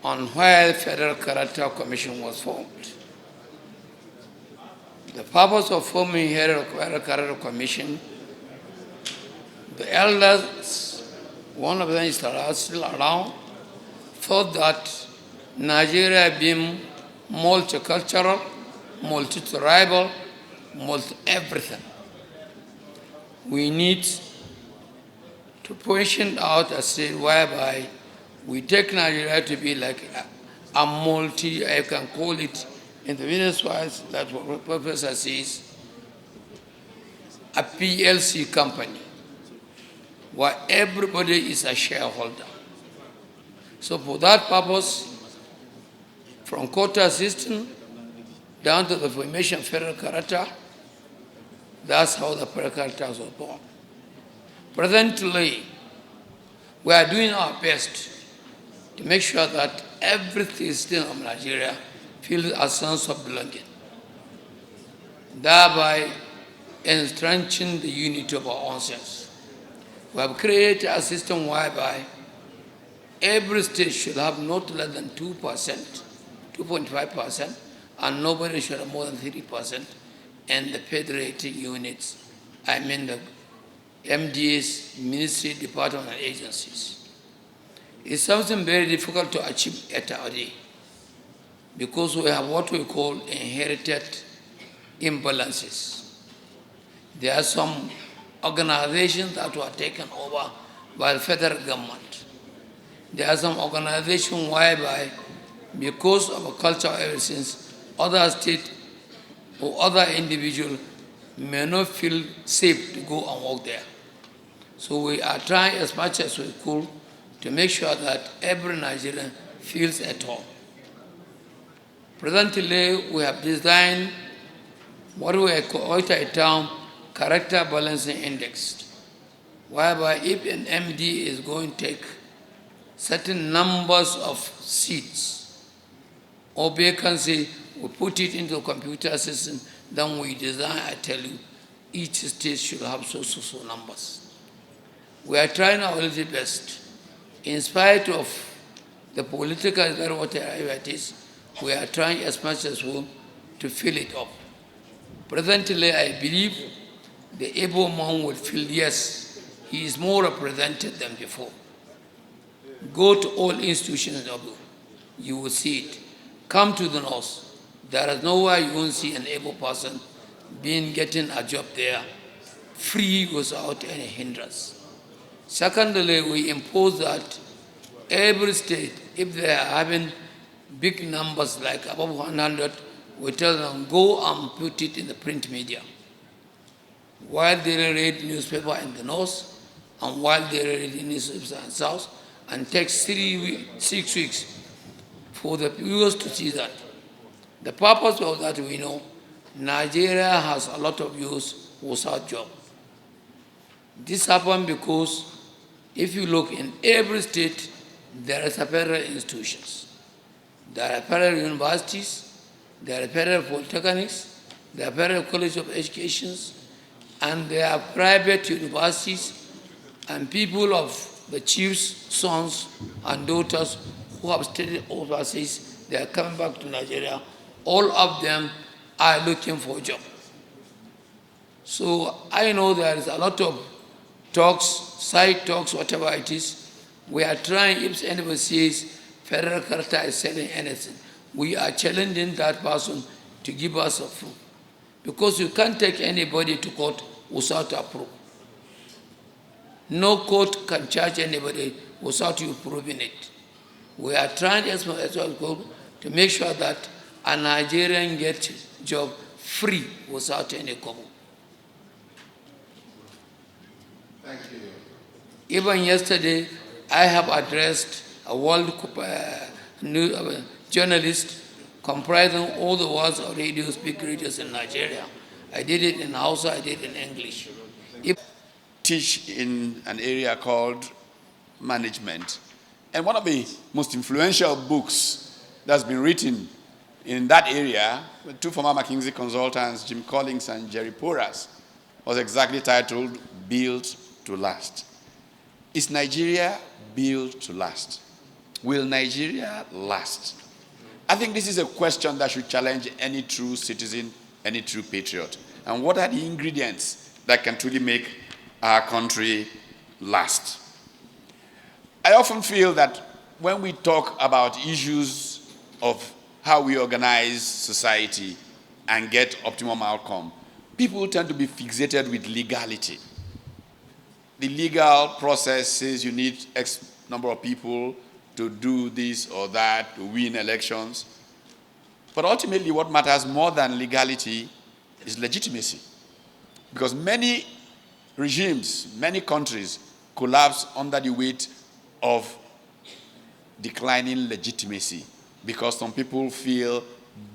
on why the Federal Character Commission was formed. The purpose of forming Federal Character Commission, the elders, one of them is still around, thought that Nigeria being multicultural, multi-tribal, multi-everything, we need to position out a state whereby we take Nigeria to be like a multi, I can call it in the business wise, that's what the professor says, a PLC company, where everybody is a shareholder. So for that purpose, from quota system down to the formation of federal character, that's how the federal character was born. Presently, we are doing our best to make sure that every citizen of Nigeria feels a sense of belonging, thereby entrenching the unity of our own selves. We have created a system whereby every state should have not less than 2%, 2.5%, and nobody should have more than 3%, and the federated units, I mean the MDAs, ministry, department, and agencies. It's something very difficult to achieve at our day because we have what we call inherited imbalances. There are some organizations that were taken over by the federal government. There are some organizations whereby, because of a culture of everything, other states or other individuals may not feel safe to go and work there. So we are trying as much as we could to make sure that every Nigerian feels at home. Presently, we have designed what we call a term character balancing index, whereby if an MD is going to take certain numbers of seats or vacancy, we put it into a computer system, then we design, I tell you, each state should have so numbers. We are trying our little best. In spite of the political, whatever it is, we are trying as much as we to fill it up. Presently, I believe the Igbo man will feel, yes, he is more represented than before. Go to all institutions of you will see it. Come to the north. There is nowhere you won't see an Igbo person getting a job there free without any hindrance. Secondly, we impose that every state, if they are having big numbers like above 100, we tell them go and put it in the print media. While they read newspaper in the north, and while they read newspaper in the south, and takes 6 weeks for the viewers to see that. The purpose of that, we know, Nigeria has a lot of youth without job. This happened because if you look in every state, there are federal institutions. There are federal universities, there are federal polytechnics, there are federal college of education, and there are private universities, and people of the chief's sons and daughters who have studied overseas, they are coming back to Nigeria. All of them are looking for a job. So I know there is a lot of talks, side talks, whatever it is. We are trying, if anybody says federal character is selling anything, we are challenging that person to give us a proof. Because you can't take anybody to court without a proof. No court can charge anybody without you proving it. We are trying as well to make sure that a Nigerian gets a job free without any kobo. Thank you. Even yesterday, I have addressed a world journalist comprising all the world's radio speak radios in Nigeria. I did it in Hausa, I did it in English. Teach in an area called management. And one of the most influential books that's been written in that area, with two former McKinsey consultants, Jim Collins and Jerry Porras, was exactly titled Built to Last. Is Nigeria built to last? Will Nigeria last? I think this is a question that should challenge any true citizen, any true patriot. And what are the ingredients that can truly make our country last? I often feel that when we talk about issues of how we organize society and get optimum outcome, people tend to be fixated with legality. The legal process says you need X number of people to do this or that, to win elections. But ultimately, what matters more than legality is legitimacy. Because many regimes, many countries collapse under the weight of declining legitimacy because some people feel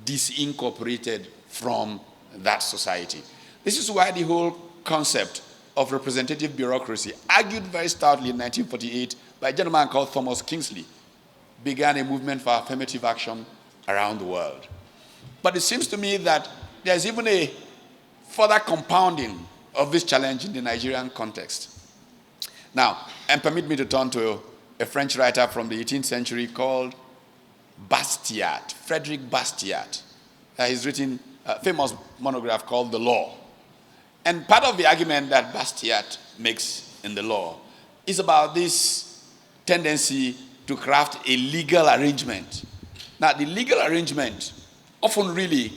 disincorporated from that society. This is why the whole concept of representative bureaucracy, argued very stoutly in 1948 by a gentleman called Thomas Kingsley, began a movement for affirmative action around the world. But it seems to me that there's even a further compounding of this challenge in the Nigerian context. Now, and permit me to turn to a French writer from the 18th century called Bastiat, Frederick Bastiat. He's written a famous monograph called The Law. And part of the argument that Bastiat makes in The Law is about this tendency to craft a legal arrangement. Now, the legal arrangement often really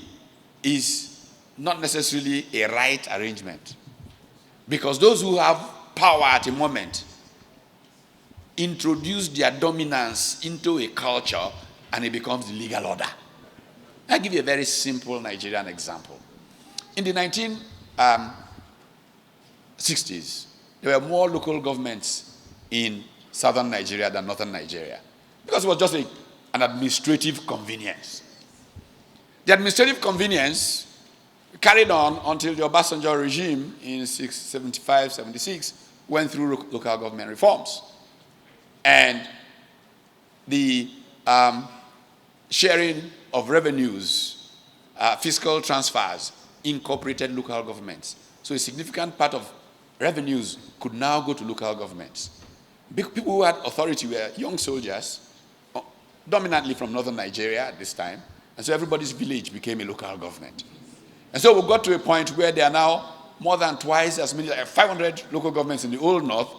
is not necessarily a right arrangement. Because those who have power at a moment introduce their dominance into a culture and it becomes the legal order. I'll give you a very simple Nigerian example. In the 1960s, there were more local governments in southern Nigeria than northern Nigeria because it was just an administrative convenience. The administrative convenience carried on until the Obasanjo regime in 75-76 went through local government reforms. And the sharing of revenues, fiscal transfers, incorporated local governments. So a significant part of revenues could now go to local governments. People who had authority were young soldiers, dominantly from northern Nigeria at this time. And so everybody's village became a local government. And so we got to a point where there are now more than twice as many, like 500 local governments in the old north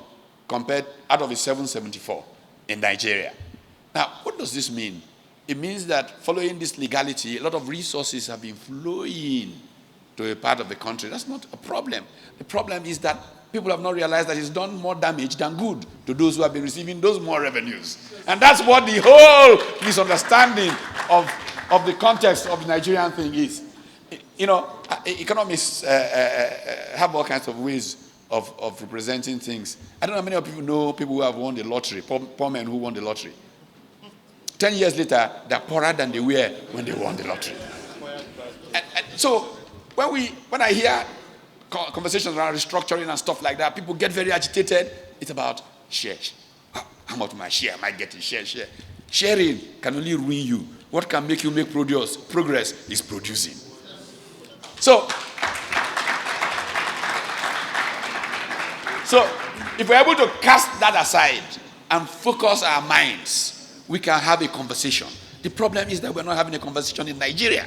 compared out of the 774 in Nigeria. Now, what does this mean? It means that following this legality, a lot of resources have been flowing to a part of the country. That's not a problem. The problem is that people have not realized that it's done more damage than good to those who have been receiving those more revenues. And that's what the whole misunderstanding of the context of the Nigerian thing is. You know, economists have all kinds of ways of representing things. I don't know how many of you know people who have won the lottery, poor men who won the lottery. 10 years later, they're poorer than they were when they won the lottery. And so when I hear conversations around restructuring and stuff like that, people get very agitated. It's about shares. How much my share am I getting? Share. Sharing can only ruin you. What can make you make progress is producing. So if we're able to cast that aside and focus our minds, we can have a conversation. The problem is that we're not having a conversation in Nigeria.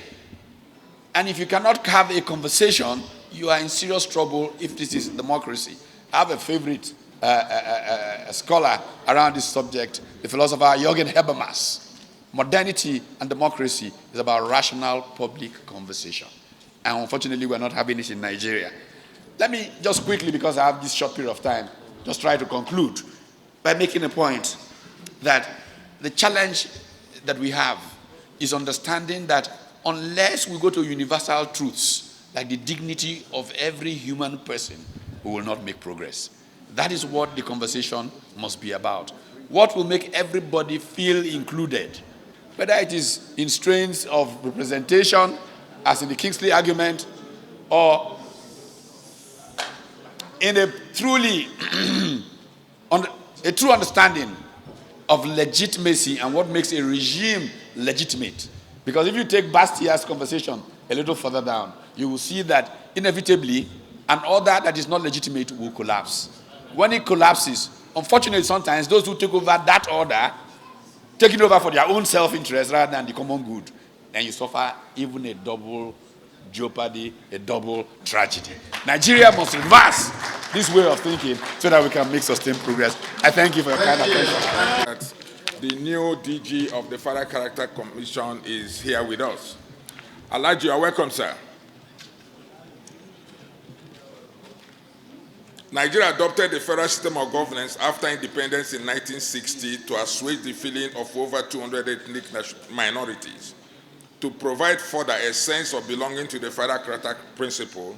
And if you cannot have a conversation, you are in serious trouble if this is democracy. I have a favorite scholar around this subject, the philosopher Jürgen Habermas. Modernity and democracy is about rational public conversation. And unfortunately, we're not having it in Nigeria. Let me just quickly, because I have this short period of time, just try to conclude by making a point that the challenge that we have is understanding that unless we go to universal truths, like the dignity of every human person, we will not make progress. That is what the conversation must be about. What will make everybody feel included, whether it is in strains of representation, as in the Kingsley argument, or in a truly a true understanding of legitimacy and what makes a regime legitimate. Because if you take Bastiat's conversation a little further down, you will see that inevitably an order that is not legitimate will collapse. When it collapses, unfortunately sometimes those who take over that order taking over for their own self-interest rather than the common good. And you suffer even a double jeopardy, a double tragedy. Nigeria must reverse this way of thinking so that we can make sustained progress. I thank you for your kind attention. The new DG of the Federal Character Commission is here with us. Alhaji, you are welcome, sir. Nigeria adopted the federal system of governance after independence in 1960 to assuage the feeling of over 200 ethnic minorities, to provide further a sense of belonging to the federal character principle,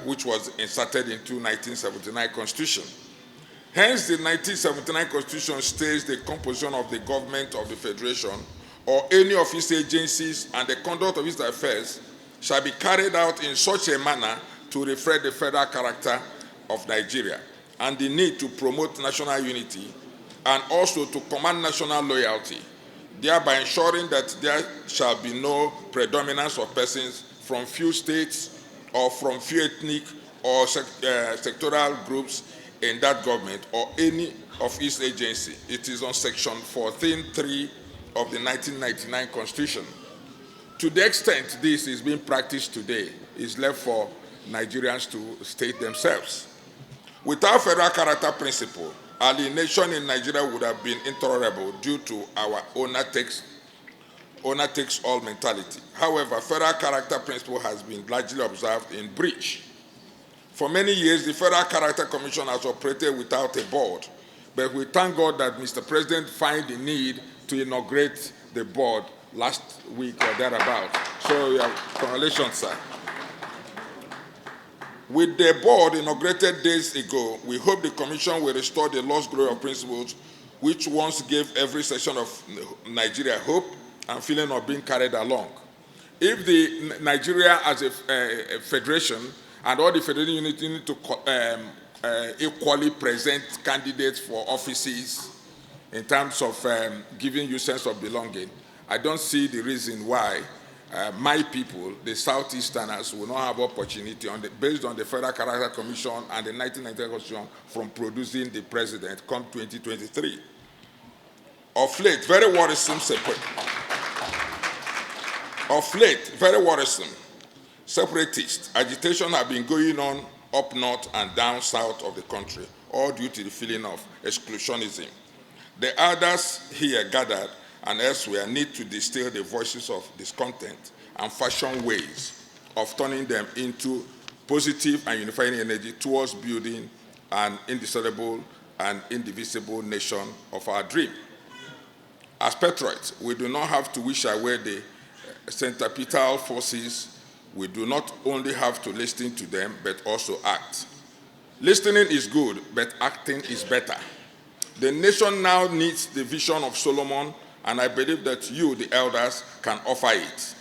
which was inserted into 1979 Constitution. Hence, the 1979 Constitution states the composition of the government of the Federation or any of its agencies and the conduct of its affairs shall be carried out in such a manner to reflect the federal character of Nigeria and the need to promote national unity and also to command national loyalty, thereby ensuring that there shall be no predominance of persons from few states or from few ethnic or sectoral groups in that government or any of its agency. It is on section 14.3 of the 1999 Constitution. To the extent this is being practiced today, it's left for Nigerians to state themselves. Without federal character principle, alienation in Nigeria would have been intolerable due to our owner takes all mentality. However, federal character principle has been largely observed in breach. For many years, the Federal Character Commission has operated without a board, but we thank God that Mr. President found the need to inaugurate the board last week or thereabout. So, congratulations, sir. With the board inaugurated days ago, we hope the Commission will restore the lost glory of principles which once gave every section of Nigeria hope and feeling of being carried along. If the Nigeria as a federation and all the federation units need to equally present candidates for offices in terms of giving you sense of belonging, I don't see the reason why my people, the Southeasterners, will not have opportunity based on the Federal Character Commission and the 1990 Constitution from producing the president come 2023. Of late, very worrisome separatist agitation have been going on up north and down south of the country, all due to the feeling of exclusionism. The others here gathered and elsewhere need to distill the voices of discontent and fashion ways of turning them into positive and unifying energy towards building an indissoluble and indivisible nation of our dream. As patriots, we do not have to wish away the centripetal forces. We do not only have to listen to them, but also act. Listening is good, but acting is better. The nation now needs the vision of Solomon, and I believe that you, the elders, can offer it.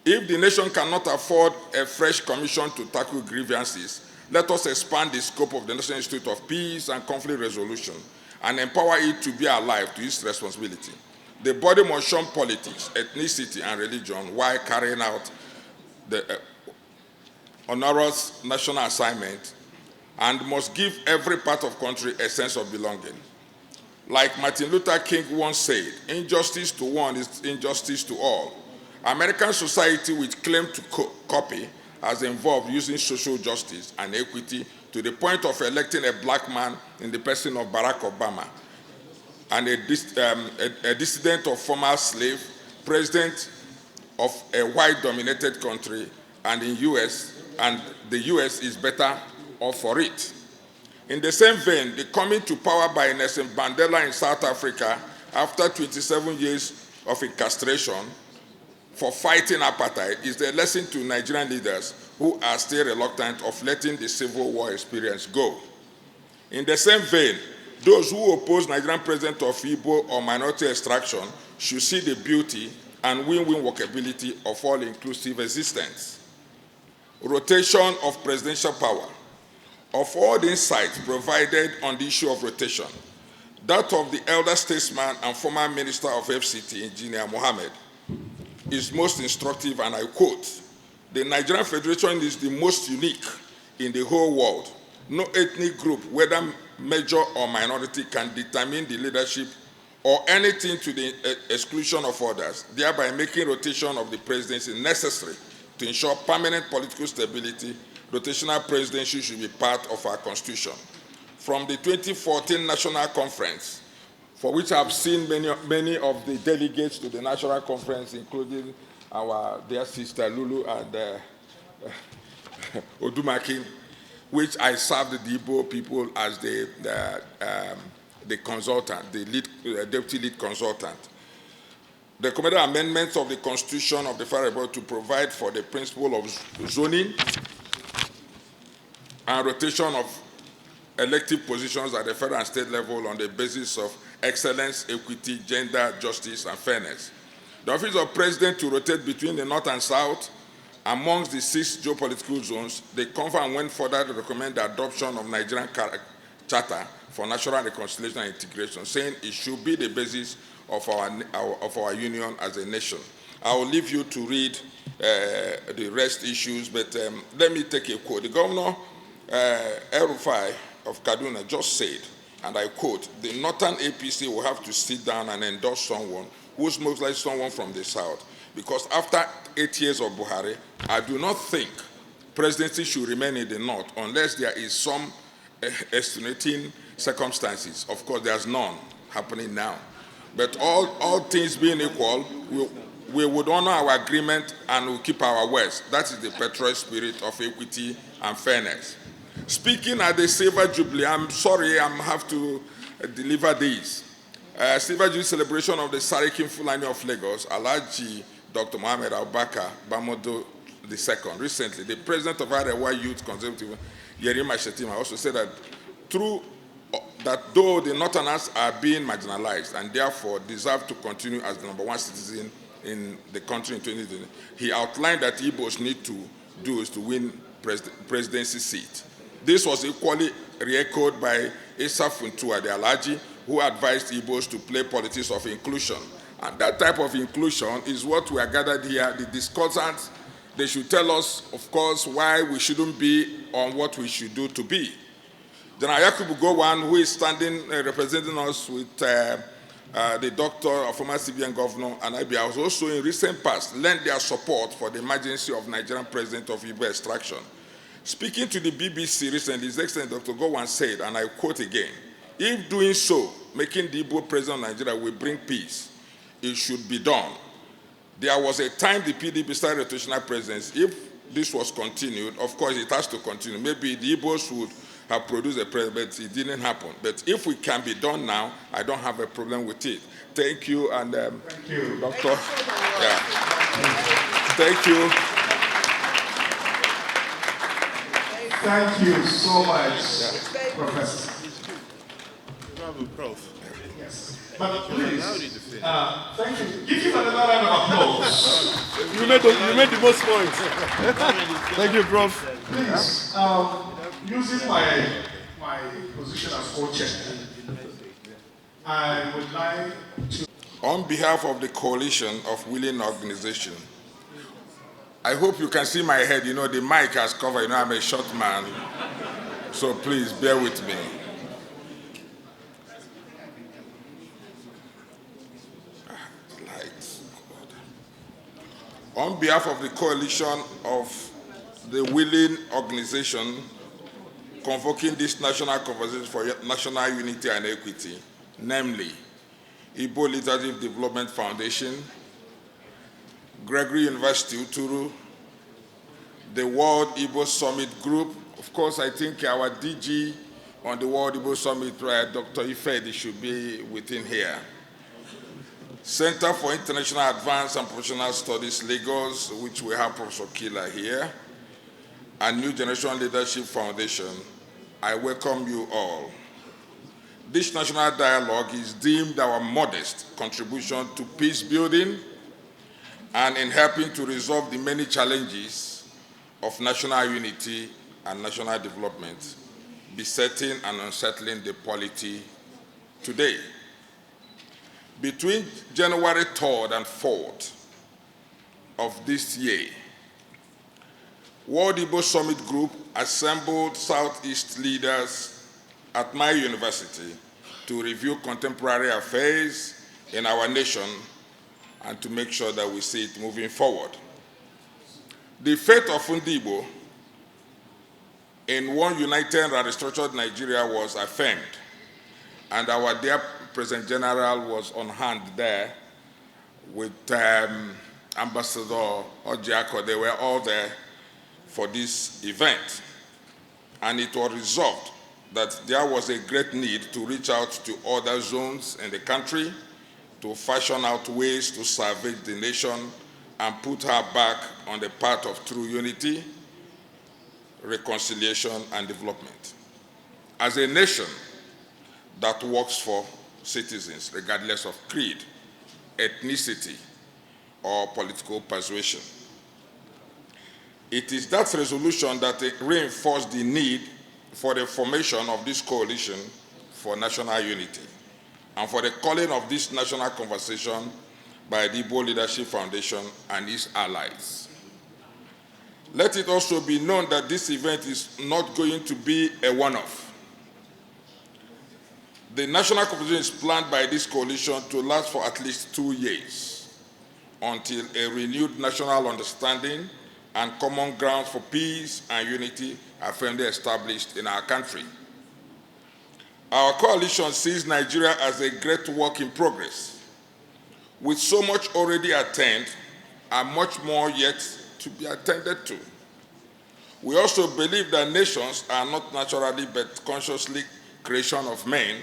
If the nation cannot afford a fresh commission to tackle grievances, let us expand the scope of the National Institute of Peace and Conflict Resolution and empower it to be alive to its responsibility. The body must shun politics, ethnicity, and religion while carrying out the onerous national assignment and must give every part of the country a sense of belonging. Like Martin Luther King once said, injustice to one is injustice to all. American society, which claimed to copy, has involved using social justice and equity to the point of electing a black man in the person of Barack Obama and a dissident of former slave, president of a white-dominated country, and the U.S. is better off for it. In the same vein, the coming to power by Nelson Mandela in South Africa after 27 years of incarceration for fighting apartheid is a lesson to Nigerian leaders who are still reluctant of letting the civil war experience go. In the same vein, those who oppose Nigerian president of Igbo or minority extraction should see the beauty and win-win workability of all-inclusive existence. Rotation of presidential power. Of all the insights provided on the issue of rotation, that of the elder statesman and former minister of FCT, Engineer Mohammed, is most instructive, and I quote, "The Nigerian Federation is the most unique in the whole world. No ethnic group, whether major or minority, can determine the leadership or anything to the exclusion of others, thereby making rotation of the presidency necessary to ensure permanent political stability. Rotational presidency should be part of our constitution. From the 2014 National Conference, for which I've seen many of the delegates to the National Conference, including our dear sister Lulu and Odumaki, which I served the Igbo people as the consultant, the deputy lead consultant. The recommended amendments of the Constitution of the Federal Republic to provide for the principle of zoning and rotation of elective positions at the federal and state level on the basis of excellence, equity, gender, justice, and fairness. The office of president to rotate between the north and south amongst the 6 geopolitical zones. The conference went further to recommend the adoption of Nigerian Charter for National Reconciliation and Integration, saying it should be the basis of our union as a nation. I will leave you to read the rest issues, but let me take a quote. The governor, El-Rufai of Kaduna, just said, and I quote, the Northern APC will have to sit down and endorse someone who's most likely someone from the South, because after 8 years of Buhari, I do not think presidency should remain in the North unless there is some extenuating circumstances. Of course, there's none happening now. But all things being equal, we would honor our agreement and we'll keep our words. That is the patriotic spirit of equity and fairness. Speaking at the Silver Jubilee, I'm sorry I have to deliver these. Silver Jubilee celebration of the Sarikin Fulani of Lagos, Alhaji Dr. Mohammed Abubakar Bamodo II. Recently, the president of Arewa Youth Conservative, Yerima Shetima, also said that though the Northerners are being marginalized and therefore deserve to continue as the #1 citizen in the country in 2020, he outlined that Igbos need to do is to win presidency seat. This was equally re-echoed by Issa Funtua, the Alhaji, who advised Igbos to play politics of inclusion. And that type of inclusion is what we are gathered here. The discussants, they should tell us, of course, why we shouldn't be on what we should do to be. General Yakubu Gowon, who is standing representing us with the doctor of former CBN governor, and IB, has also in recent past lent their support for the emergency of Nigerian president of Igbo extraction. Speaking to the BBC recently, His Excellency Dr. Gowon said, and I quote again, if doing so, making the Igbo president of Nigeria will bring peace, it should be done. There was a time the PDP started rotational presidency. If this was continued, of course it has to continue. Maybe the Igbos would have produced a president, but it didn't happen. But if we can be done now, I don't have a problem with it. Thank you, and thank you, Doctor. Thank you. Thank you so much, Professor. Prof. Yes. But please, thank you. Give him another round of applause. You made the most points. Thank you, Prof. Please, using my position as co-chair, I would like to... On behalf of the coalition of willing organizations, I hope you can see my head. You know, the mic has covered. You know, I'm a short man. So please bear with me. On behalf of the coalition of the willing organization convoking this national conversation for national unity and equity, namely Igbo Leadership Development Foundation, Gregory University, Uturu, the World Igbo Summit Group. Of course, I think our DG on the World Igbo Summit, Dr. Ifedi, should be within here. Center for International Advanced and Professional Studies, Lagos, which we have Professor Kila here, and New Generation Leadership Foundation. I welcome you all. This national dialogue is deemed our modest contribution to peace building and in helping to resolve the many challenges of national unity and national development besetting and unsettling the polity today. Between January 3rd and 4th of this year, World Igbo Summit Group assembled Southeast leaders at my university to review contemporary affairs in our nation and to make sure that we see it moving forward. The fate of Igbo in one united and restructured Nigeria was affirmed, and our dear President General was on hand there with Ambassador Ojiako. They were all there for this event, and it was resolved that there was a great need to reach out to other zones in the country to fashion out ways to salvage the nation and put her back on the path of true unity, reconciliation, and development. As a nation that works for citizens, regardless of creed, ethnicity, or political persuasion. It is that resolution that reinforced the need for the formation of this coalition for national unity and for the calling of this national conversation by the Igbo Leadership Foundation and its allies. Let it also be known that this event is not going to be a one-off. The national conversation is planned by this coalition to last for at least 2 years until a renewed national understanding and common grounds for peace and unity are firmly established in our country. Our coalition sees Nigeria as a great work in progress, with so much already attained and much more yet to be attended to. We also believe that nations are not naturally but consciously creation of men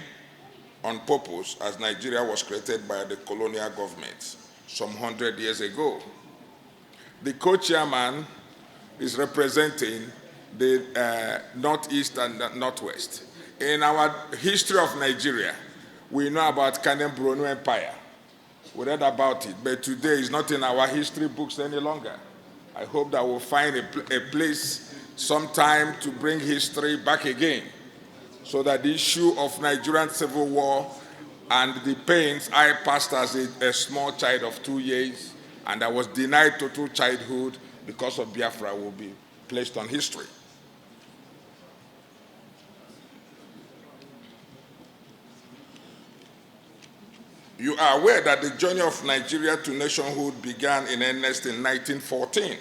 on purpose, as Nigeria was created by the colonial government some 100 years ago. The co-chairman is representing the Northeast and Northwest. In our history of Nigeria, we know about Kanem Borno Empire. We read about it, but today it's not in our history books any longer. I hope that we'll find a place sometime to bring history back again, so that the issue of Nigerian civil war and the pains I passed as a small child of 2 years, and I was denied total childhood because of Biafra, will be placed on history. You are aware that the journey of Nigeria to nationhood began in earnest in 1914,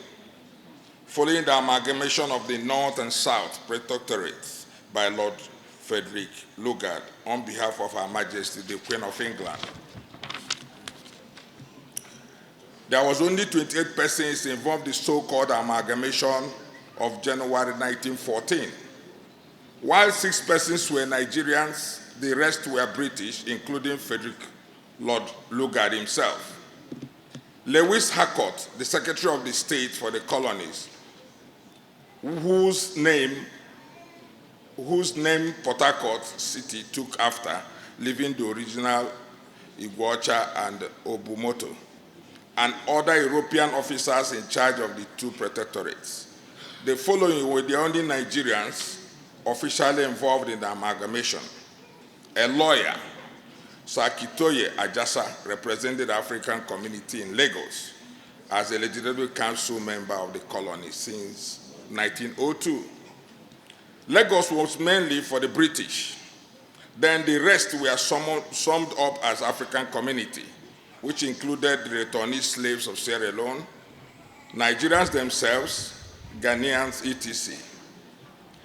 following the amalgamation of the North and South Protectorates by Lord Frederick Lugard on behalf of Her Majesty the Queen of England. There was only 28 persons involved in the so-called amalgamation of January 1914. While 6 persons were Nigerians, the rest were British, including Frederick Lord Lugard himself. Lewis Harcourt, the Secretary of the State for the Colonies, whose name Port Harcourt City took after, leaving the original Iguacha and Obumoto, and other European officers in charge of the 2 protectorates. The following were the only Nigerians officially involved in the amalgamation. A lawyer, Sir Kitoye Ajasa, represented the African community in Lagos as a legislative council member of the colony since 1902. Lagos was mainly for the British. Then the rest were summed up as African community, which included the returnee slaves of Sierra Leone, Nigerians themselves, Ghanaians, etc.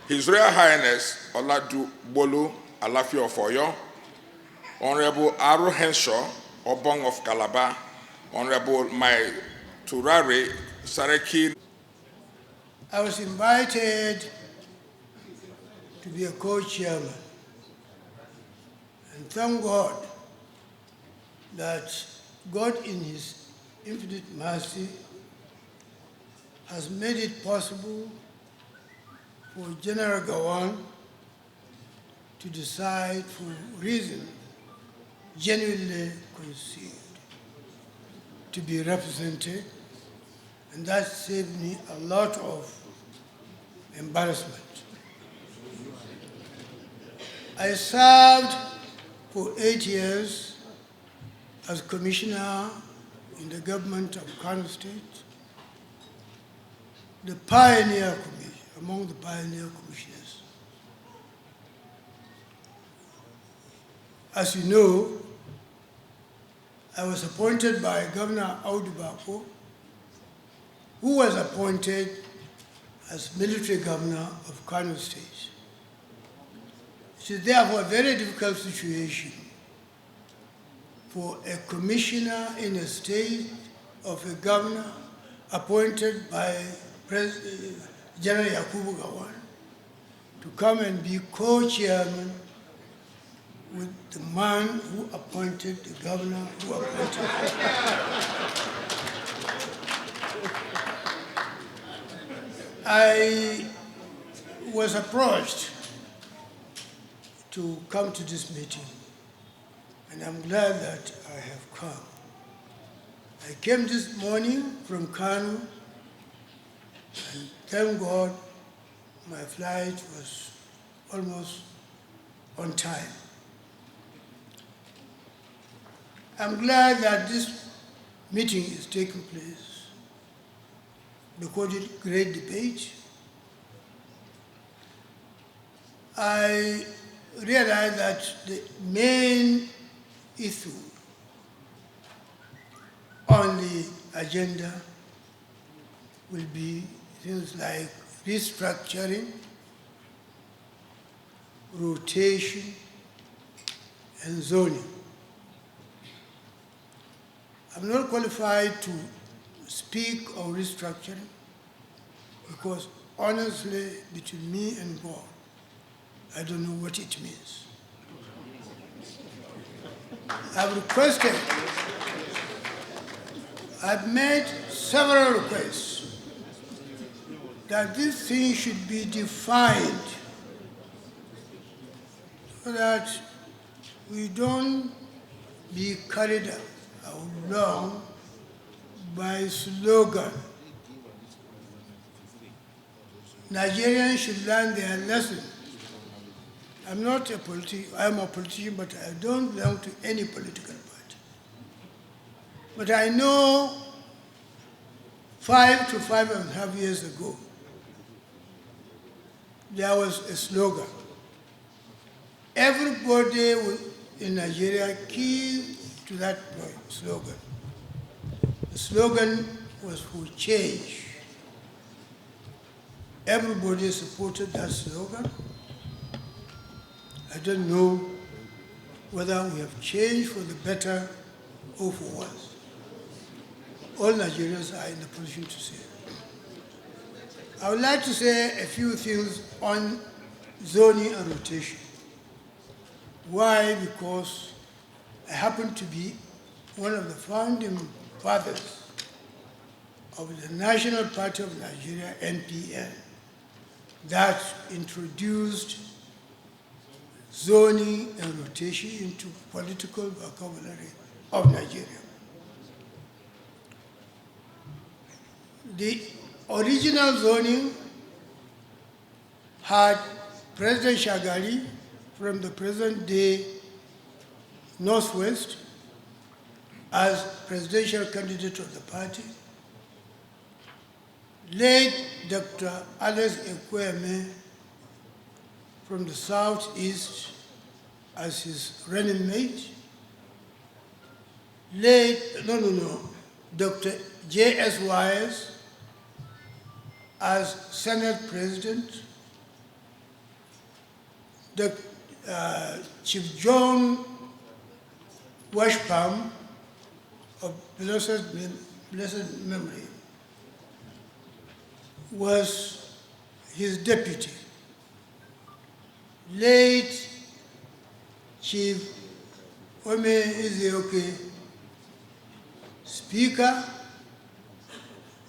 His Royal Highness Oladu Bolu Alafi of Oyo, Honorable Aru Henshaw Obong of Calabar, Honorable Mai Turare Sareki. I was invited to be a co-chairman, and thank God that God in His infinite mercy has made it possible for General Gawan to decide for reasons genuinely conceived to be represented, and that saved me a lot of embarrassment. I served for 8 years as commissioner in the government of Kano State, the pioneer commission, among the pioneer commissioners. As you know, I was appointed by Governor Audu Bako, who was appointed as military governor of Kano State. It is therefore a very difficult situation for a commissioner in a state of a governor appointed by General Yakubu Gowon to come and be co-chairman with the man who appointed the governor who appointed I was approached to come to this meeting, and I'm glad that I have come. I came this morning from Kano, and thank God my flight was almost on time. I'm glad that this meeting is taking place because it's a great debate. I realize that the main issue on the agenda will be things like restructuring, rotation, and zoning. I'm not qualified to speak of restructuring because honestly, between me and God, I don't know what it means. I've requested, I've made several requests that this thing should be defined so that we don't be carried along by slogan. Nigerians should learn their lesson. I'm not a politician, I'm a politician, but I don't belong to any political party. But I know 5 to 5.5 years ago, there was a slogan. Everybody in Nigeria keyed to that slogan. The slogan was for change. Everybody supported that slogan. I don't know whether we have changed for the better or for worse. All Nigerians are in the position to say. I would like to say a few things on zoning and rotation. Why? Because I happen to be one of the founding fathers of the National Party of Nigeria, NPN, that introduced zoning and rotation into political vocabulary of Nigeria. The original zoning had President Shagari from the present-day Northwest as presidential candidate of the party, late Dr. Alex Ekweme from the Southeast as his running mate, Dr. J.S. Wise as Senate President, Chief John Washpam of blessed memory was his deputy. Late Chief Ome Ezioke, Speaker,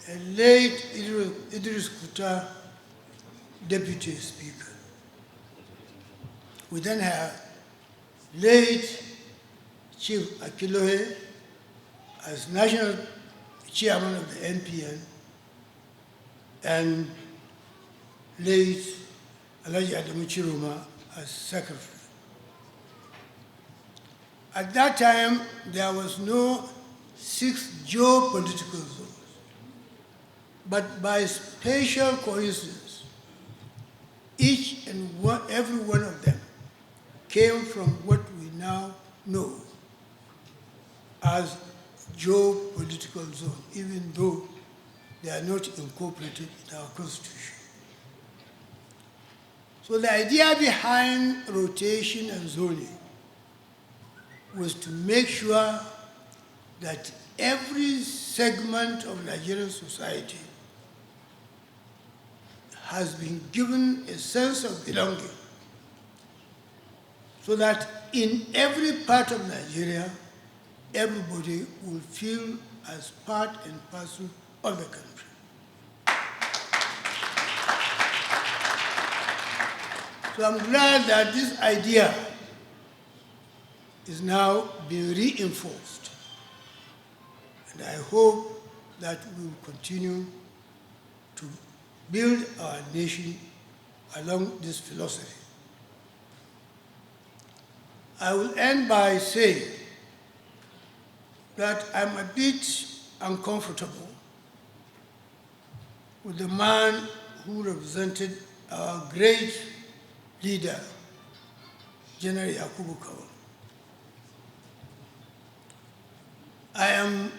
and late Idris Kuta, Deputy Speaker. We then have late Chief Akilohe as National Chairman of the NPN, and late Alhaji Adamu Chiruma as Secretary. At that time, there was no 6 geopolitical zones. But by special coincidence, each and every one of them came from what we now know as geopolitical zone, even though they are not incorporated in our constitution. So the idea behind rotation and zoning was to make sure that every segment of Nigerian society has been given a sense of belonging, so that in every part of Nigeria, everybody will feel as part and parcel of the country. So I'm glad that this idea is now being reinforced. And I hope that we will continue to build our nation along this philosophy. I will end by saying that I'm a bit uncomfortable with the man who represented our great leader, General Yakubu Gowon. I am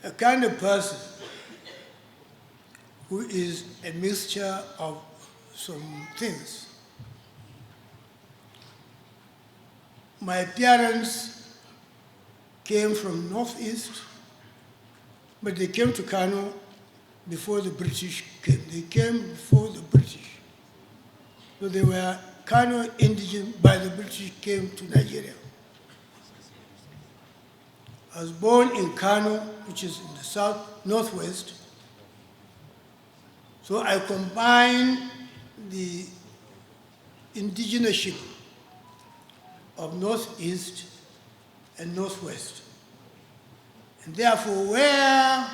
a kind of person who is a mixture of some things. My parents came from Northeast, but they came to Kano before the British came. They came before the British. So they were Kano indigenous, by the British came to Nigeria. I was born in Kano, which is in the south, northwest. So I combine the indigeneity of northeast and northwest. And therefore, where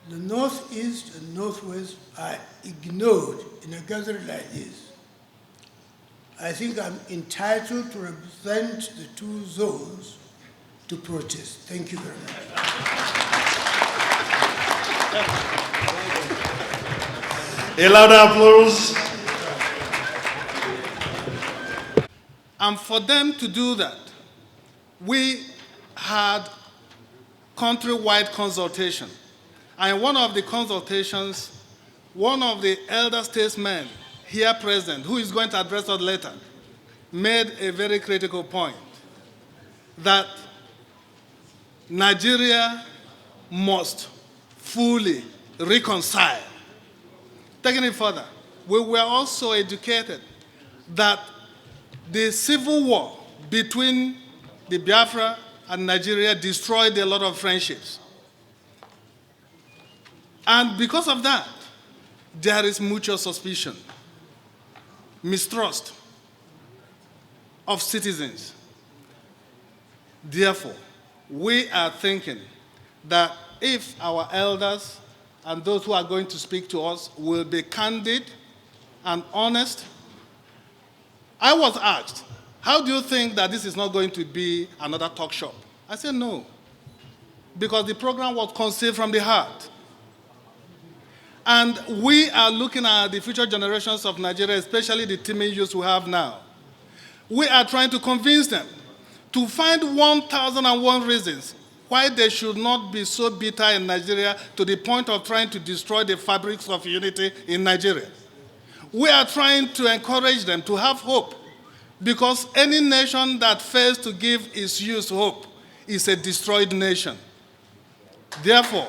the northeast and northwest are ignored in a gathering like this, I think I'm entitled to represent the two zones to protest. Thank you very much. A loud applause. And for them to do that, we had countrywide consultation. And in one of the consultations, one of the elder statesmen here present, who is going to address us later, made a very critical point that Nigeria must fully reconcile. Taking it further, we were also educated that the civil war between the Biafra and Nigeria destroyed a lot of friendships. And because of that, there is mutual suspicion, mistrust of citizens. Therefore, we are thinking that if our elders and those who are going to speak to us will be candid and honest. I was asked, how do you think that this is not going to be another talk shop? I said no, because the program was conceived from the heart. And we are looking at the future generations of Nigeria, especially the teeming youth we have now. We are trying to convince them to find 1,001 reasons why they should not be so bitter in Nigeria to the point of trying to destroy the fabrics of unity in Nigeria. We are trying to encourage them to have hope, because any nation that fails to give its youth hope is a destroyed nation. Therefore,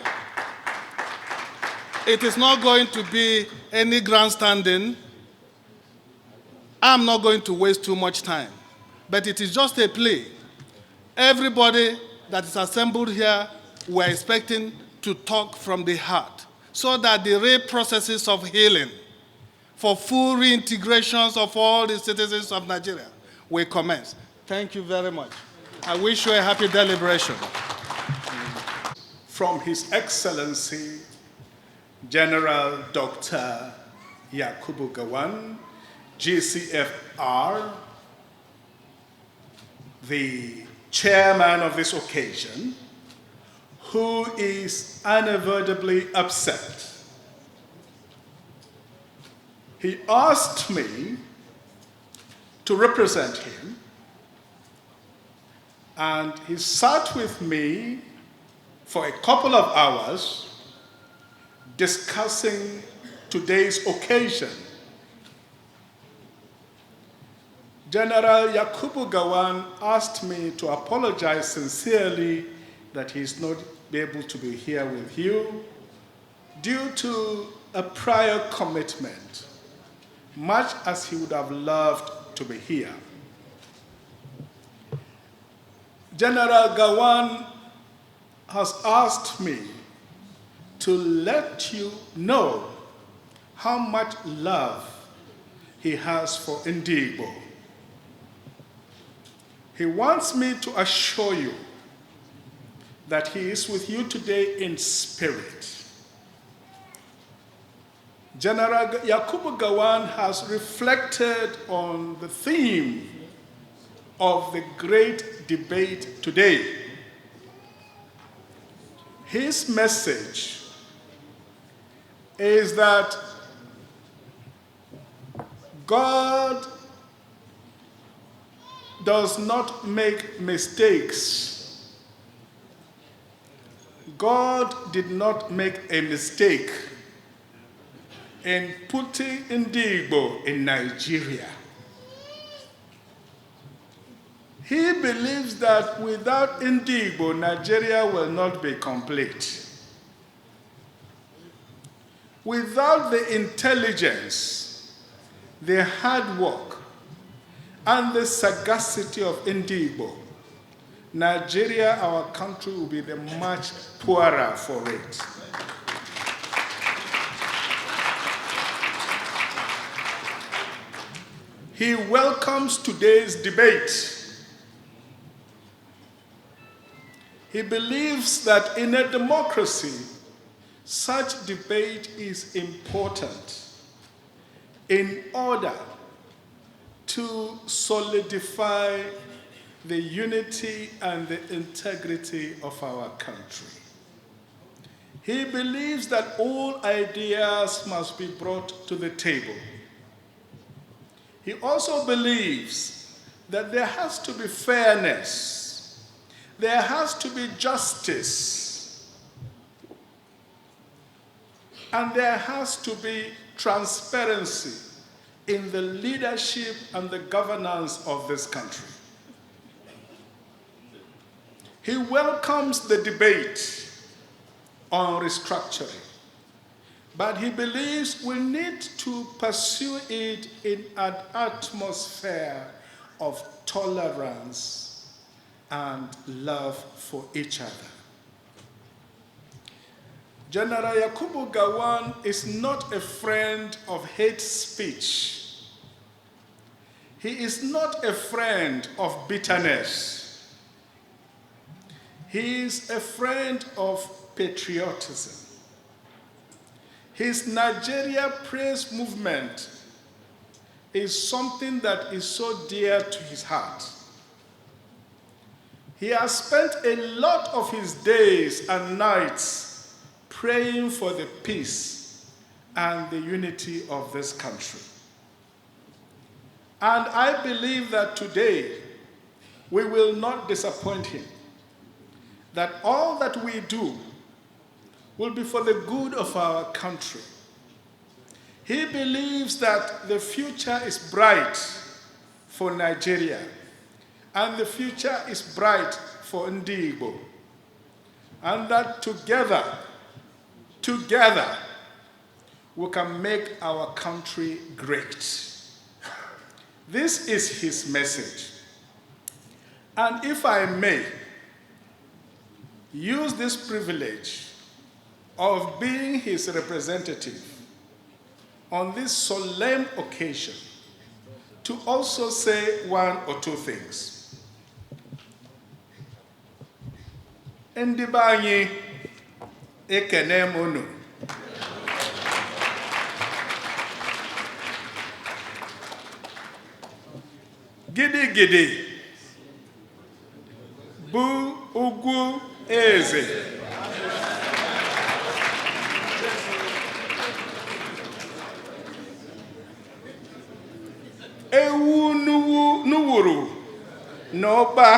it is not going to be any grandstanding. I'm not going to waste too much time, but it is just a plea. Everybody that is assembled here, we're expecting to talk from the heart, so that the real processes of healing for full reintegrations of all the citizens of Nigeria will commence. Thank you very much. I wish you a happy deliberation. From His Excellency, General Dr. Yakubu Gowon, GCFR, the chairman of this occasion, who is unavoidably upset. He asked me to represent him And he sat with me for a couple of hours discussing today's occasion. General Yakubu Gowon asked me to apologize sincerely that he's not able to be here with you due to a prior commitment, much as he would have loved to be here. General Gowon has asked me to let you know how much love he has for Igbo. He wants me to assure you that he is with you today in spirit. General Yakubu Gowon has reflected on the theme of the great debate today. His message is that God does not make mistakes. God did not make a mistake in putting Igbo in Nigeria. He believes that without Igbo, Nigeria will not be complete. Without the intelligence, the hard work, and the sagacity of Igbo, Nigeria, our country, will be much poorer for it. He welcomes today's debate. He believes that in a democracy, such debate is important in order to solidify the unity and the integrity of our country. He believes that all ideas must be brought to the table. He also believes that there has to be fairness, there has to be justice, and there has to be transparency in the leadership and the governance of this country. He welcomes the debate on restructuring, but he believes we need to pursue it in an atmosphere of tolerance and love for each other. General Yakubu Gowon is not a friend of hate speech. He is not a friend of bitterness. He is a friend of patriotism. His Nigeria Praise movement is something that is so dear to his heart. He has spent a lot of his days and nights praying for the peace and the unity of this country. And I believe that today we will not disappoint him, that all that we do will be for the good of our country. He believes that the future is bright for Nigeria, and the future is bright for Igbo, and that together, we can make our country great. This is his message. And if I may use this privilege of being his representative on this solemn occasion to also say one or two things. Ndị be anyị ekene m unu. Gidi gidi bụ ugwu eze. Ewu nuwuru n'ọba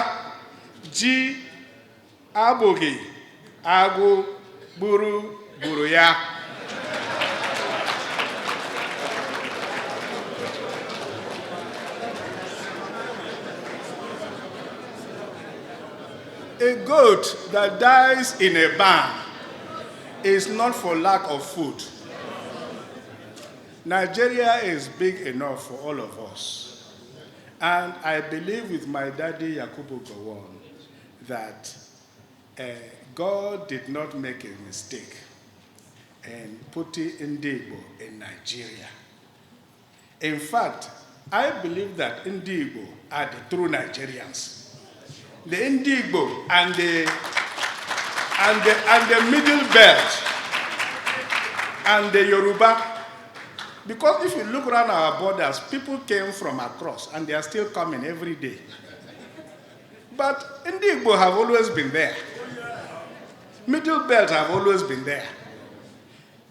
ji abụghị agụ gburu gburu ya. A goat that dies in a barn is not for lack of food. Nigeria is big enough for all of us. And I believe with my daddy, Yakubu Gowon, that God did not make a mistake in putting Igbo in Nigeria. In fact, I believe that Igbo are the true Nigerians. The Igbo and the Middle Belt and the Yoruba. Because if you look around our borders, people came from across and they are still coming every day. But Igbo have always been there. Middle Belt have always been there.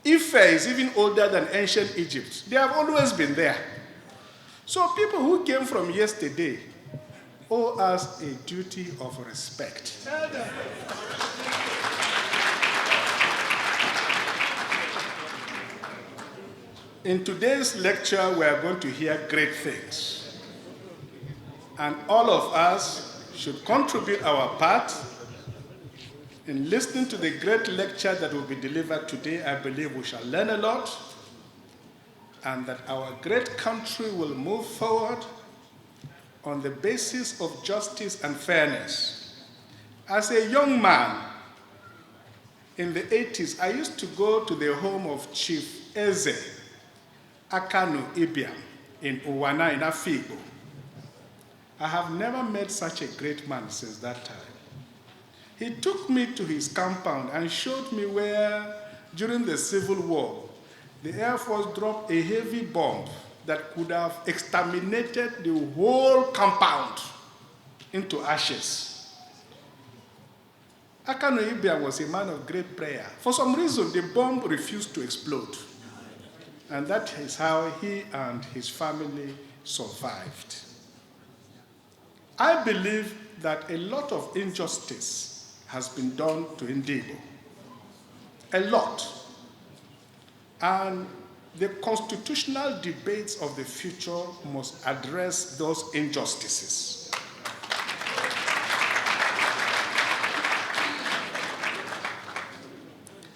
Ife is even older than ancient Egypt. They have always been there. So people who came from yesterday owe us a duty of respect. In today's lecture, we are going to hear great things. And all of us should contribute our part in listening to the great lecture that will be delivered today. I believe we shall learn a lot, and that our great country will move forward on the basis of justice and fairness. As a young man in the 80s, I used to go to the home of Chief Eze Akanu Ibiam in Uwana in Afikpo. I have never met such a great man since that time. He took me to his compound and showed me where, during the Civil War, the Air Force dropped a heavy bomb that could have exterminated the whole compound into ashes. Akanu Ibiam was a man of great prayer. For some reason, the bomb refused to explode. And that is how he and his family survived. I believe that a lot of injustice has been done to Igbo. A lot. And the constitutional debates of the future must address those injustices.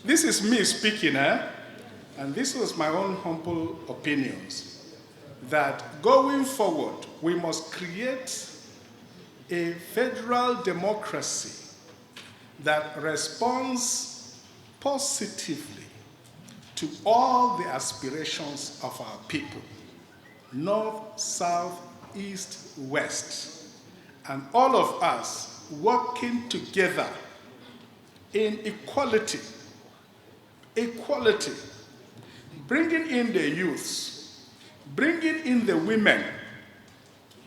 This is me speaking, and this was my own humble opinions, that going forward, we must create a federal democracy that responds positively to all the aspirations of our people, north, south, east, west, and all of us working together in equality, bringing in the youths, bringing in the women.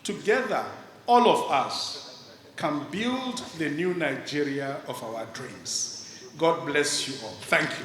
Together, all of us can build the new Nigeria of our dreams. God bless you all. Thank you.